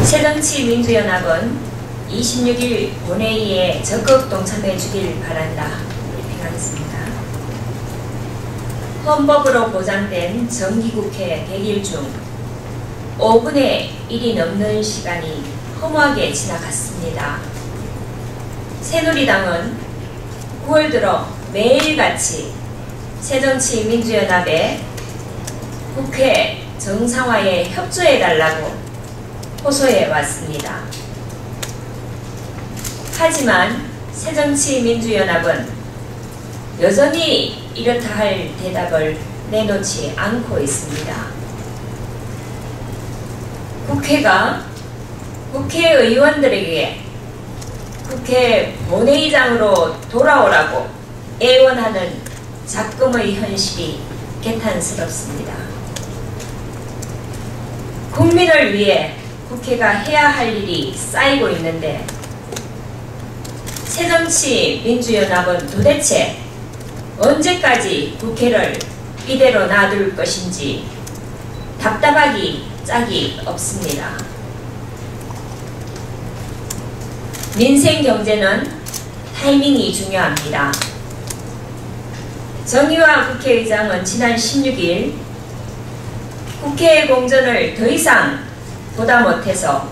새정치민주연합은 26일 본회의에 적극 동참해 주길 바란다. 브리핑하겠습니다. 헌법으로 보장된 정기국회 100일 중 5분의 1이 넘는 시간이 허무하게 지나갔습니다. 새누리당은 9월 들어 매일같이 새정치민주연합에 국회 정상화에 협조해달라고 호소해 왔습니다. 하지만 새정치민주연합은 여전히 이렇다 할 대답을 내놓지 않고 있습니다. 국회가 국회의원들에게 국회 본회의장으로 돌아오라고 애원하는 작금의 현실이 개탄스럽습니다. 국민을 위해 국회가 해야 할 일이 쌓이고 있는데 새정치민주연합은 도대체 언제까지 국회를 이대로 놔둘 것인지 답답하기 짝이 없습니다. 민생 경제는 타이밍이 중요합니다. 정의화 국회의장은 지난 16일 국회 공전을 더 이상 보다 못해서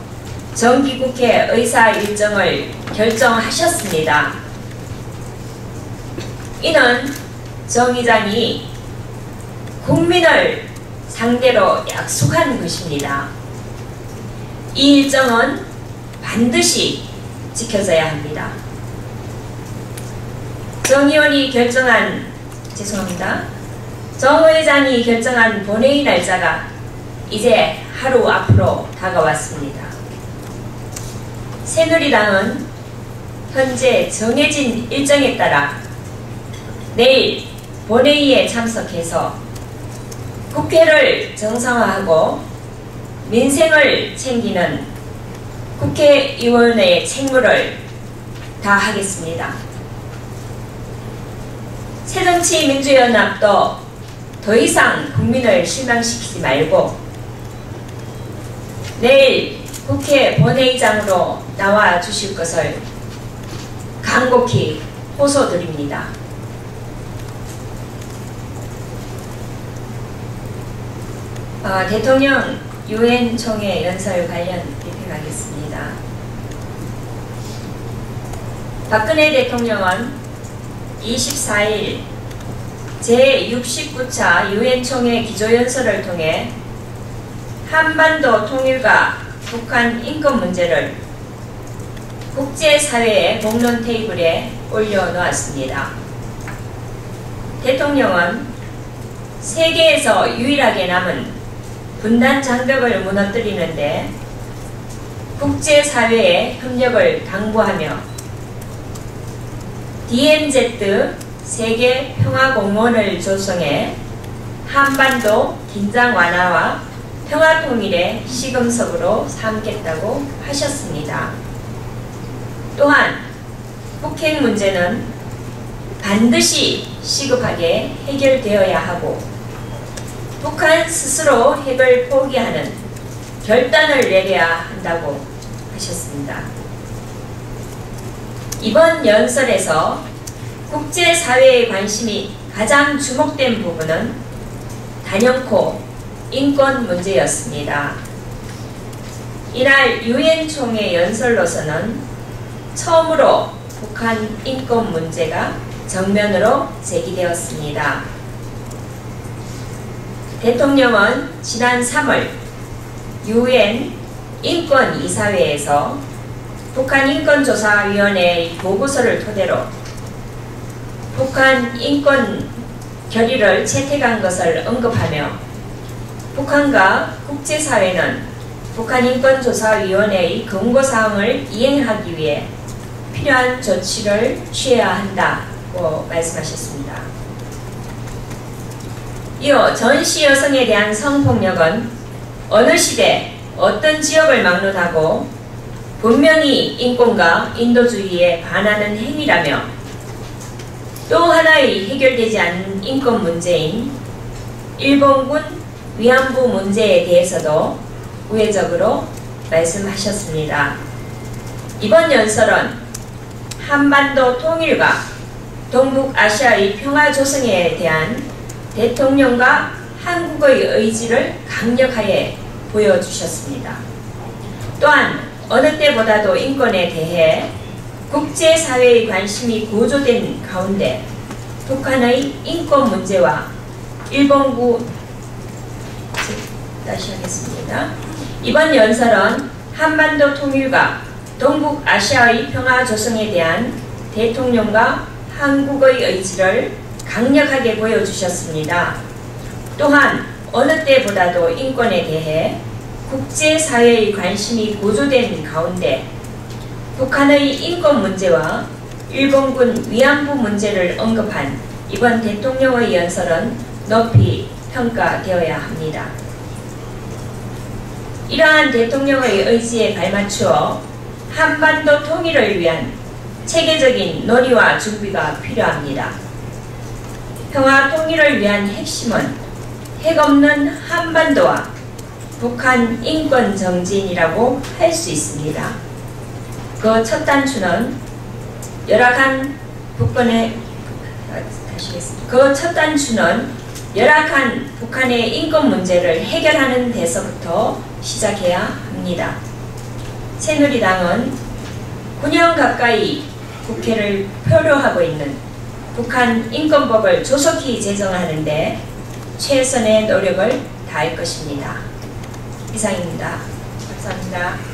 정기국회 의사 일정을 결정하셨습니다. 이는 정 의장이 국민을 상대로 약속한 것입니다. 이 일정은 반드시 지켜져야 합니다. 정 의원이 결정한 정 의장이 결정한 본회의 날짜가 이제 하루 앞으로 다가왔습니다. 새누리당은 현재 정해진 일정에 따라 내일 본회의에 참석해서 국회를 정상화하고 민생을 챙기는 국회의원의 책무를 다하겠습니다. 새정치민주연합도 더 이상 국민을 실망시키지 말고 내일 국회 본회의장으로 나와 주실 것을 간곡히 호소드립니다. 대통령 유엔 총회 연설 관련 브리핑하겠습니다. 박근혜 대통령은 24일 제69차 유엔 총회 기조연설을 통해 한반도 통일과 북한 인권 문제를 국제사회의 공론 테이블에 올려놓았습니다. 대통령은 세계에서 유일하게 남은 분단 장벽을 무너뜨리는데 국제사회의 협력을 당부하며 DMZ 세계평화공원을 조성해 한반도 긴장 완화와 평화통일의 시금석으로 삼겠다고 하셨습니다. 또한 북핵 문제는 반드시 시급하게 해결되어야 하고 북한 스스로 핵을 포기하는 결단을 내려야 한다고 하셨습니다. 이번 연설에서 국제사회의 관심이 가장 주목된 부분은 단연코 인권 문제였습니다. 이날 유엔 총회 연설로서는 처음으로 북한 인권 문제가 정면으로 제기되었습니다. 대통령은 지난 3월 유엔 인권이사회에서 북한 인권조사위원회의 보고서를 토대로 북한 인권 결의를 채택한 것을 언급하며 북한과 국제사회는 북한 인권조사위원회의 권고사항을 이행하기 위해 필요한 조치를 취해야 한다고 말씀하셨습니다. 이어 전시 여성에 대한 성폭력은 어느 시대 어떤 지역을 막론하고 분명히 인권과 인도주의에 반하는 행위라며 또 하나의 해결되지 않은 인권 문제인 일본군 위안부 문제에 대해서도 우회적으로 말씀하셨습니다. 이번 연설은 한반도 통일과 동북아시아의 평화 조성에 대한 대통령과 한국의 의지를 강력하게 보여주셨습니다. 또한 어느 때보다도 인권에 대해 국제사회의 관심이 고조된 가운데 북한의 인권 문제와 다시 하겠습니다. 이번 연설은 한반도 통일과 동북아시아의 평화 조성에 대한 대통령과 한국의 의지를 강력하게 보여주셨습니다. 또한 어느 때보다도 인권에 대해 국제사회의 관심이 고조된 가운데 북한의 인권 문제와 일본군 위안부 문제를 언급한 이번 대통령의 연설은 높이 평가되어야 합니다. 이러한 대통령의 의지에 발맞추어 한반도 통일을 위한 체계적인 논의와 준비가 필요합니다. 평화 통일을 위한 핵심은 핵없는 한반도와 북한 인권 정진이라고 할 수 있습니다. 그 첫 단추는 열악한 북한의 인권 문제를 해결하는 데서부터 시작해야 합니다. 새누리당은 9년 가까이 국회를 표류하고 있는 북한 인권법을 조속히 제정하는데 최선의 노력을 다할 것입니다. 이상입니다. 감사합니다.